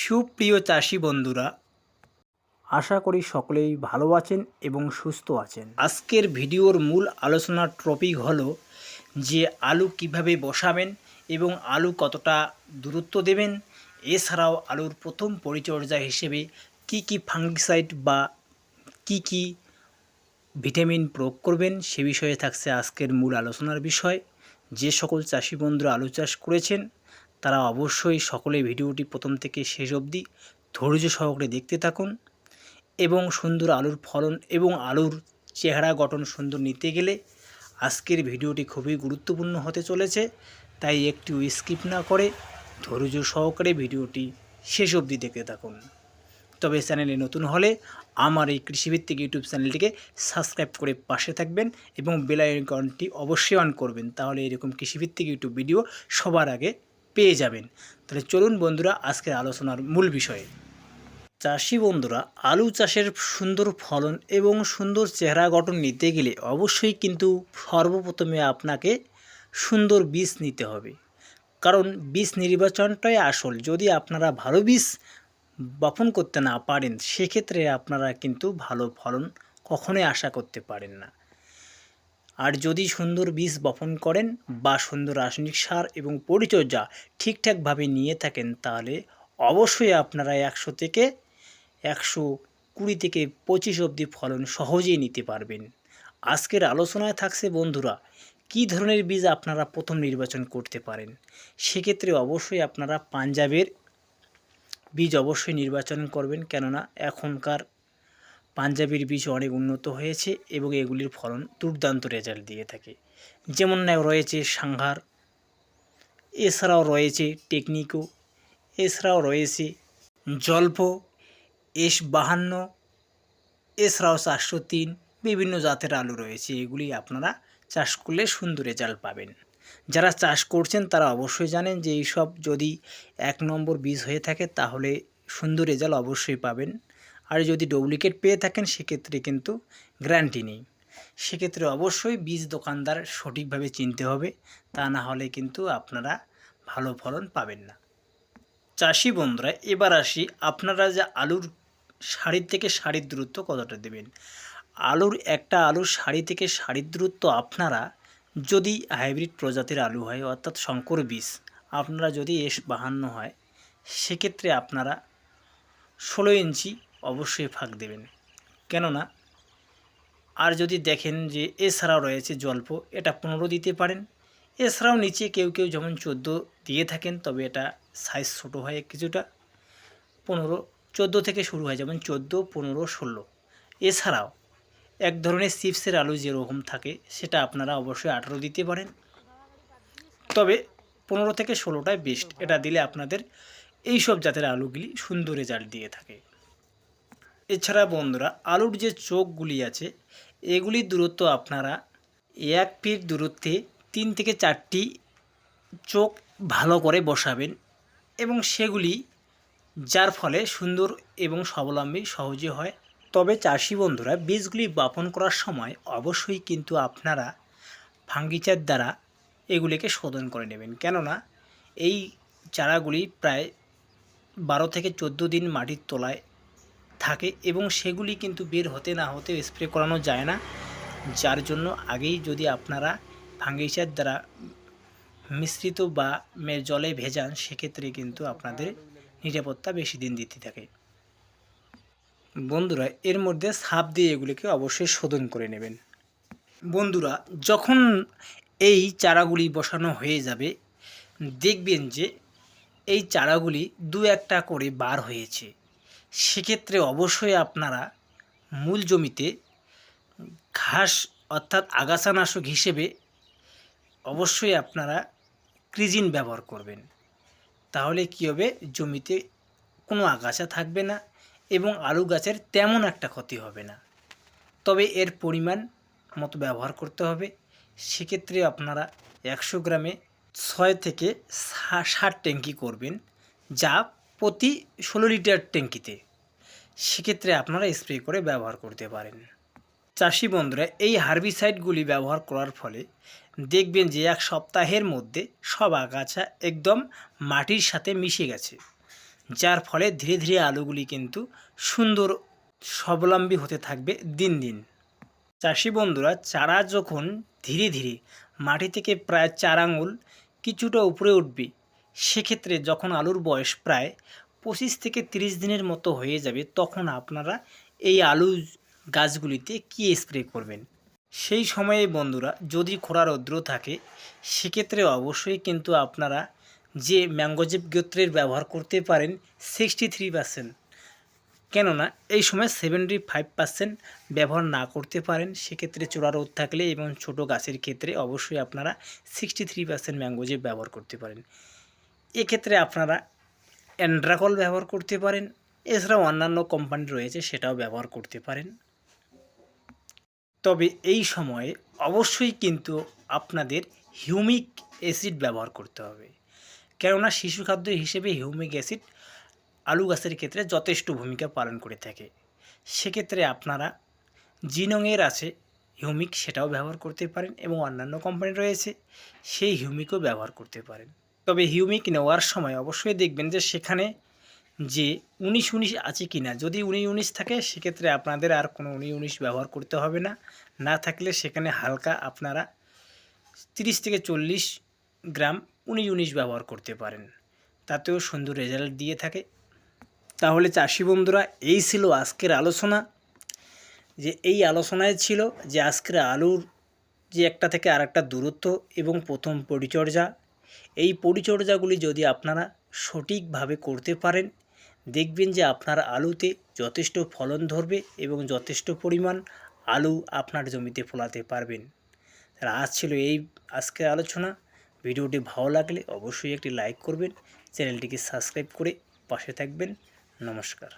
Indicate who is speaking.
Speaker 1: সুপ্রিয় চাষি বন্ধুরা, আশা করি সকলেই ভালো আছেন এবং সুস্থ আছেন। আজকের ভিডিওর মূল আলোচনার টপিক হলো যে আলু কিভাবে বসাবেন এবং আলু কতটা দূরত্ব দেবেন, এছাড়াও আলুর প্রথম পরিচর্যা হিসেবে কি কি ফাঙ্গিসাইড বা কি ভিটামিন প্রয়োগ করবেন সে বিষয়ে থাকছে আজকের মূল আলোচনার বিষয়। যে সকল চাষি বন্ধুরা আলু চাষ করেছেন তারা অবশ্যই সকলে ভিডিওটি প্রথম থেকে শেষ অবধি ধৈর্য সহকারে দেখতে থাকুন এবং সুন্দর আলুর ফলন এবং আলুর চেহারা গঠন সুন্দর নিতে গেলে আজকের ভিডিওটি খুবই গুরুত্বপূর্ণ হতে চলেছে। তাই একটু স্কিপ না করে ধৈর্য সহকারে ভিডিওটি শেষ অবধি দেখতে থাকুন। তবে চ্যানেলে নতুন হলে আমার এই কৃষিভিত্তিক ইউটিউব চ্যানেলটিকে সাবস্ক্রাইব করে পাশে থাকবেন এবং বেল আইকনটি অবশ্যই অন করবেন, তাহলে এরকম কৃষিভিত্তিক ইউটিউব ভিডিও সবার আগে পেয়ে যাবেন। তাহলে চলুন বন্ধুরা আজকের আলোচনার মূল বিষয়ে। চাষি বন্ধুরা, আলু চাষের সুন্দর ফলন এবং সুন্দর চেহারা গঠন নিতে গেলে অবশ্যই কিন্তু সর্বপ্রথমে আপনাকে সুন্দর বীজ নিতে হবে, কারণ বীজ নির্বাচনটাই আসল। যদি আপনারা ভালো বীজ বপন করতে না পারেন সেক্ষেত্রে আপনারা কিন্তু ভালো ফলন কখনোই আশা করতে পারেন না। আর যদি সুন্দর বীজ বপন করেন বা সুন্দর রাসায়নিক সার এবং পরিচর্যা ঠিকঠাকভাবে নিয়ে থাকেন তাহলে অবশ্যই আপনারা 100 থেকে 120 থেকে 25 অবধি ফলন সহজেই নিতে পারবেন। আজকের আলোচনায় থাকছে বন্ধুরা কী ধরনের বীজ আপনারা প্রথম নির্বাচন করতে পারেন। সেক্ষেত্রে অবশ্যই আপনারা পাঞ্জাবের বীজ অবশ্যই নির্বাচন করবেন, কেননা এখনকার পাঞ্জাবের বীজ অনেক উন্নত হয়েছে এবং এগুলির ফলন দুর্দান্ত রেজাল্ট দিয়ে থাকে। যেমন রয়েছে সাংহার, এছাড়াও রয়েছে টেকনিকো, এছাড়াও রয়েছে জল্প, S52, এছাড়াও 403, বিভিন্ন জাতের আলু রয়েছে। এগুলি আপনারা চাষ করলে সুন্দর রেজাল্ট পাবেন। যারা চাষ করছেন তারা অবশ্যই জানেন যে এইসব যদি 1 নম্বর বীজ হয়ে থাকে তাহলে সুন্দর রেজাল্ট অবশ্যই পাবেন। আর যদি ডুপ্লিকেট পেয়ে থাকেন সেক্ষেত্রে কিন্তু গ্যারান্টি নেই। সেক্ষেত্রে অবশ্যই বীজ দোকানদার সঠিকভাবে চিনতে হবে, তা না হলে কিন্তু আপনারা ভালো ফলন পাবেন না। চাষি বন্ধুরা, এবার আসি আপনারা যে আলুর সারির থেকে সারির দূরত্ব কতটা দেবেন। একটা আলুর সারি থেকে সারির দূরত্ব আপনারা যদি হাইব্রিড প্রজাতির আলু হয় অর্থাৎ শঙ্কর বীজ আপনারা যদি S52 হয় সেক্ষেত্রে আপনারা 16 ইঞ্চি অবশ্যই ফাঁক দেবেন, কেননা আর যদি দেখেন যে এছাড়াও রয়েছে জল্প, এটা 15 দিতে পারেন। এছাড়াও নিচে কেউ যেমন 14 দিয়ে থাকেন, তবে এটা সাইজ ছোটো হয় কিছুটা। 14 থেকে শুরু হয়, যেমন 14, 15, 16। এছাড়াও এক ধরনের চিপসের আলু যেরকম থাকে সেটা আপনারা অবশ্যই 18 দিতে পারেন, তবে 15 থেকে 16টাই বেস্ট। এটা দিলে আপনাদের এই সব জাতের আলুগুলি সুন্দর রেজাল্ট দিয়ে থাকে। এছাড়া বন্ধুরা আলুর যে চোখগুলি আছে এগুলির দূরত্ব আপনারা 1 ফিট দূরত্বে 3 থেকে 4টি চোখ ভালো করে বসাবেন এবং সেগুলি যার ফলে সুন্দর এবং স্বাবলম্বী সহজে হয়। তবে চাষি বন্ধুরা বীজগুলি বপন করার সময় অবশ্যই কিন্তু আপনারা ফাঙ্গিসাইড দ্বারা এগুলিকে শোধন করে নেবেন, কেননা এই চারাগুলি প্রায় 12 থেকে 14 দিন মাটির তলায় থাকে এবং সেগুলি কিন্তু বের হতে না হতে স্প্রে করানো যায় না। যার জন্য আগেই যদি আপনারা ফাঙ্গিসাইড দ্বারা মিশ্রিত বা জলে ভেজান সেক্ষেত্রে কিন্তু আপনাদের নিরাপত্তা বেশি দিন দিতে থাকে। বন্ধুরা এর মধ্যে সাপ দিয়ে এগুলিকে অবশ্যই শোধন করে নেবেন। বন্ধুরা যখন এই চারাগুলি বসানো হয়ে যাবে দেখবেন যে এই চারাগুলি 2-1টা করে বার হয়েছে, সেক্ষেত্রে অবশ্যই আপনারা মূল জমিতে ঘাস অর্থাৎ আগাছানাশক হিসেবে অবশ্যই আপনারা ক্রিজিন ব্যবহার করবেন। তাহলে কী হবে, জমিতে কোনো আগাছা থাকবে না এবং আলু গাছের তেমন একটা ক্ষতি হবে না, তবে এর পরিমাণ মতো ব্যবহার করতে হবে। সেক্ষেত্রে আপনারা 100 গ্রামে 6 থেকে 7 ট্যাঙ্কি করবেন, যা প্রতি 16 লিটার ট্যাঙ্কিতে। সেক্ষেত্রে আপনারা স্প্রে করে ব্যবহার করতে পারেন। চাষি বন্ধুরা এই হার্বিসাইডগুলি ব্যবহার করার ফলে দেখবেন যে 1 সপ্তাহের মধ্যে সব আগাছা একদম মাটির সাথে মিশে গেছে, যার ফলে ধীরে ধীরে আলুগুলি কিন্তু সুন্দর স্বাবলম্বী হতে থাকবে দিন দিন। চাষি বন্ধুরা, চারা যখন ধীরে ধীরে মাটি থেকে প্রায় 4 আঙুল কিছুটা উপরে উঠবে, সেক্ষেত্রে যখন আলুর বয়স প্রায় 25 থেকে 30 দিনের মতো হয়ে যাবে, তখন আপনারা এই আলু গাছগুলিতে কী স্প্রে করবেন? সেই সময়ে বন্ধুরা যদি খরা রৌদ্র থাকে, সেক্ষেত্রে অবশ্যই কিন্তু আপনারা যে ম্যাঙ্গোজেব গোত্রের ব্যবহার করতে পারেন 63%। কেননা এই সময় 75% ব্যবহার না করতে পারেন, সেক্ষেত্রে চূড়া রোদ থাকলে এবং ছোট গাছের ক্ষেত্রে অবশ্যই আপনারা 63% ম্যাঙ্গোজেব ব্যবহার করতে পারেন। এক্ষেত্রে আপনারা অ্যান্ড্রাকল ব্যবহার করতে পারেন, এছাড়াও অন্যান্য কোম্পানি রয়েছে সেটাও ব্যবহার করতে পারেন। তবে এই সময়ে অবশ্যই কিন্তু আপনাদের হিউমিক অ্যাসিড ব্যবহার করতে হবে, কেননা শিশু খাদ্য হিসেবে হিউমিক অ্যাসিড আলু গাছের ক্ষেত্রে যথেষ্ট ভূমিকা পালন করে থাকে। সেক্ষেত্রে আপনারা জিনোংয়ের আছে হিউমিক, সেটাও ব্যবহার করতে পারেন এবং অন্যান্য কোম্পানি রয়েছে সেই হিউমিকও ব্যবহার করতে পারেন। তবে হিউমিক নেওয়ার সময় অবশ্যই দেখবেন যে সেখানে যে 19-19 আছে কি না। যদি 19-19 থাকে সেক্ষেত্রে আপনাদের আর কোনো 19-19 ব্যবহার করতে হবে না। না থাকলে সেখানে হালকা আপনারা 30 থেকে 40 গ্রাম 19-19 ব্যবহার করতে পারেন, তাতেও সুন্দর রেজাল্ট দিয়ে থাকে। তাহলে চাষি বন্ধুরা, এই ছিল আজকের আলোচনা। যে এই আলোচনায় ছিল যে আজকের আলুর যে একটা থেকে আরেকটা দূরত্ব এবং প্রথম পরিচর্যা, এই পরিচর্যাগুলি যদি আপনারা সঠিকভাবে করতে পারেন, দেখবেন যে আপনার আলুতে যথেষ্ট ফলন ধরবে এবং যথেষ্ট পরিমাণ আলু আপনার জমিতে ফলাতে পারবেন। তাহলে আজ ছিল এই আজকের আলোচনা। ভিডিওটি ভালো লাগলে অবশ্যই একটি লাইক করবেন, চ্যানেলটিকে সাবস্ক্রাইব করে পাশে থাকবেন। নমস্কার।